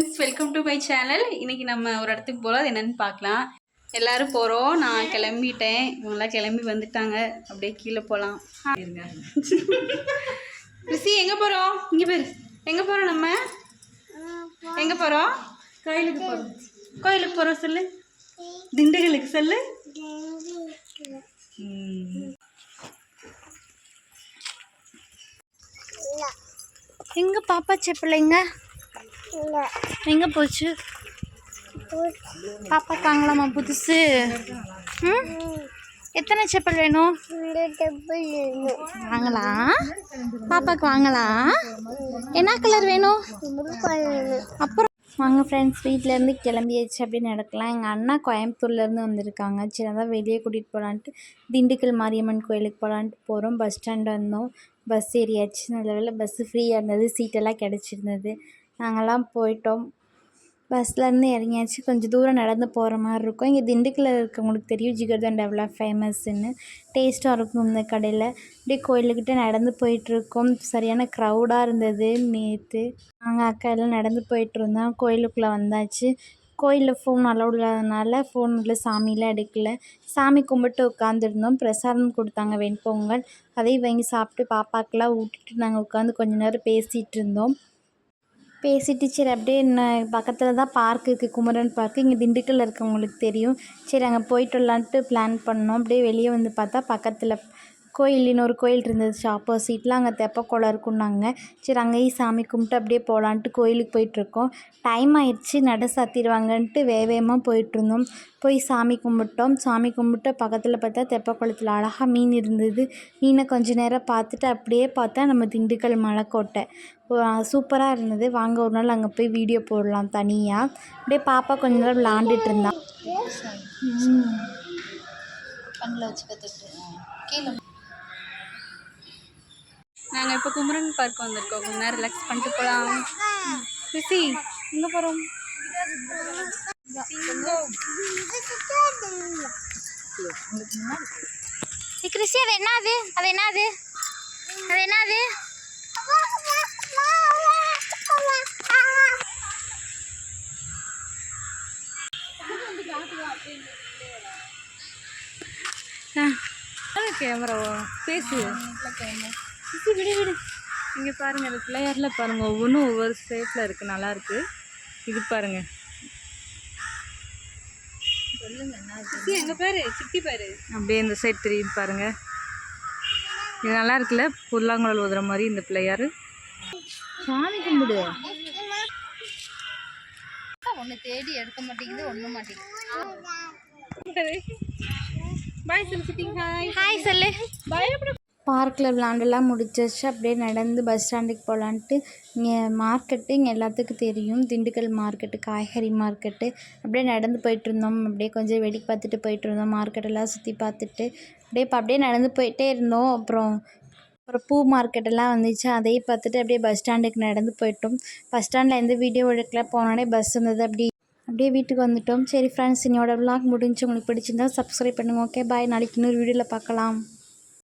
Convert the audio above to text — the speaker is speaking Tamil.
Friends, welcome to my channel. இன்றைக்கி நம்ம ஒரு இடத்துக்கு போகிறோம். அது என்னென்னு பார்க்கலாம். எல்லோரும் போகிறோம். நான் கிளம்பிட்டேன். இவங்களாம் கிளம்பி வந்துட்டாங்க. அப்படியே கீழே போகலாம். இருங்க ரிஷி, எங்கே போகிறோம்? இங்கே பேர் எங்கே போகிறோம்? நம்ம எங்கே போகிறோம்? கோயிலுக்கு போகிறோம். கோயிலுக்கு போகிறோம் சொல்லு. திண்டுக்கலுக்கு சொல்லு. எங்க பாப்பா செப்பலைங்க எங்க போச்சு? பாப்பாக்கு வாங்கலாமா புதுசு? எத்தனை செப்பல் வேணும்? வாங்கலாம். பாப்பாக்கு வாங்கலாம். என்ன கலர் வேணும்? அப்புறம் வாங்க ஃப்ரெண்ட்ஸ், வீட்டிலேருந்து கிளம்பியாச்சு அப்படின்னு நடக்கலாம். எங்கள் அண்ணா கோயம்புத்தூர்லேருந்து வந்திருக்காங்க. சரி, அதான் வெளியே கூட்டிகிட்டு போகலான்ட்டு திண்டுக்கல் மாரியம்மன் கோயிலுக்கு போகலான்ட்டு போகிறோம். பஸ் ஸ்டாண்ட் வந்தோம். பஸ் ஏறியாச்சு. நல்ல வேளை பஸ்ஸு ஃப்ரீயாக இருந்தது, சீட்டெல்லாம் கிடச்சிருந்தது. நாங்கள்லாம் போயிட்டோம். பஸ்லேருந்து இறங்கியாச்சு. கொஞ்சம் தூரம் நடந்து போகிற மாதிரி இருக்கும். இங்கே திண்டுக்கல்லில் இருக்கவங்களுக்கு தெரியும் ஜிகர்தண்டா எவ்வளோ ஃபேமஸ்ன்னு. டேஸ்ட்டாக இருக்கும் இந்த கடையில். அப்படியே கோயிலுக்கிட்ட நடந்து போயிட்டுருக்கோம். சரியான க்ரௌடாக இருந்தது நேற்று. நாங்கள் அக்கா எல்லாம் நடந்து போயிட்டுருந்தோம். கோயிலுக்குள்ளே வந்தாச்சு. கோயிலில் ஃபோன் அலௌட் இல்லாதனால ஃபோனில் சாமியெலாம் எடுக்கலை. சாமி கும்பிட்டு உட்காந்துருந்தோம். பிரசாதம் கொடுத்தாங்க, வெண்பொங்கல். அதையும் வாங்கி சாப்பிட்டு பாப்பாக்கெல்லாம் விட்டுட்டு நாங்கள் உட்காந்து கொஞ்சம் நேரம் பேசிகிட்டு இருந்தோம். பேசிட்டு சரி அப்படியே பக்கத்தில் தான் பார்க் இருக்குது, குமரன் பார்க்கு. இங்கே திண்டுக்கல்லில் இருக்கவங்களுக்கு தெரியும். சரி அங்கே போயிட்டு வரலான்ட்டு பிளான் பண்ணோம். அப்படியே வெளியே வந்து பார்த்தா பக்கத்தில் கோயில், இன்னொரு கோயில் இருந்துச்சு ஆப்போசிட்டில். அங்கே தெப்பக்குளம் இருக்குன்னாங்க. சரி அங்கேயும் சாமி கும்பிட்டு அப்படியே போகலான்ட்டு கோயிலுக்கு போயிட்டுருக்கோம். டைம் ஆயிடுச்சு, நட சாத்திடுவாங்கன்ட்டு வேகமாக போயிட்டுருந்தோம். போய் சாமி கும்பிட்டோம். சாமி கும்பிட்டு பக்கத்தில் பார்த்தா தெப்பக்குளத்தில் அழகாக மீன் இருந்தது. மீனை கொஞ்சம் நேரம் பார்த்துட்டு அப்படியே பார்த்தா நம்ம திண்டுக்கல் மலைக்கோட்டை சூப்பராக இருந்தது. வாங்க ஒரு நாள் அங்கே போய் வீடியோ போடலாம் தனியாக. அப்படியே பாப்பா கொஞ்ச நேரம் விளாண்டுட்டு இருந்தான். கண்ணில் வச்சு கற்றுட்டு கீழே. நாங்கள் இப்போ குமரன் பார்க் வந்திருக்கோம். கொஞ்ச நேரம் ரிலாக்ஸ் பண்ணிட்டு போகலாம். ரிஷி, எங்கே போகிறோம்? கிறிஸ்டி, அது என்னது? அது என்னது? அது என்னது? கேமராவா பேசு. விடு விடு. இங்கே பாருங்கள், அது பிள்ளையாரில் பாருங்கள், ஒவ்வொன்றும் ஒவ்வொரு ஷேப்பில் இருக்குது. நல்லாயிருக்கு. இது பாருங்கள். எங்கள் பேர் சித்தி பேர். அப்படியே இந்த சைட் தெரியும் பாருங்கள். இது நல்லா இருக்குல்ல, புல்லாங்குழல் ஊதுற மாதிரி இந்த பிள்ளையார். சாமி கும்பிடு. ஒன்று தேடி எடுக்க மாட்டேங்குது, ஒன்றும் மாட்டேங்குது. பாய் சொல்லு சித்தி. ஹாய் சொல்லு. பார்க்கில் விளாண்டெல்லாம் முடிச்சிச்சு. அப்படியே நடந்து பஸ் ஸ்டாண்டுக்கு போகலான்ட்டு. இங்கே மார்க்கெட்டு இங்கே எல்லாத்துக்கும் தெரியும், திண்டுக்கல் மார்க்கெட்டு, காய்கறி மார்க்கெட்டு. அப்படியே நடந்து போயிட்டுருந்தோம். அப்படியே கொஞ்சம் வெடிக்கு பார்த்துட்டு போயிட்டுருந்தோம். மார்க்கெட்டெல்லாம் சுற்றி பார்த்துட்டு அப்படியே நடந்து போயிட்டே இருந்தோம். அப்புறம் பூ மார்க்கெட்டெல்லாம் வந்துச்சு, அதையும் பார்த்துட்டு அப்படியே பஸ் ஸ்டாண்டுக்கு நடந்து போயிட்டோம். பஸ் ஸ்டாண்டில் எந்த வீடியோ எடுக்கல, போனோடனே பஸ் இருந்தது. அப்படியே வீட்டுக்கு வந்துட்டோம். சரி ஃப்ரெண்ட்ஸ், என்னோட விலாக் முடிஞ்சு. உங்களுக்கு பிடிச்சிருந்தா சப்ஸ்கிரைப் பண்ணுங்கள். Okay bye. நாளைக்கு இன்னொரு வீடியோவில் பார்க்கலாம்.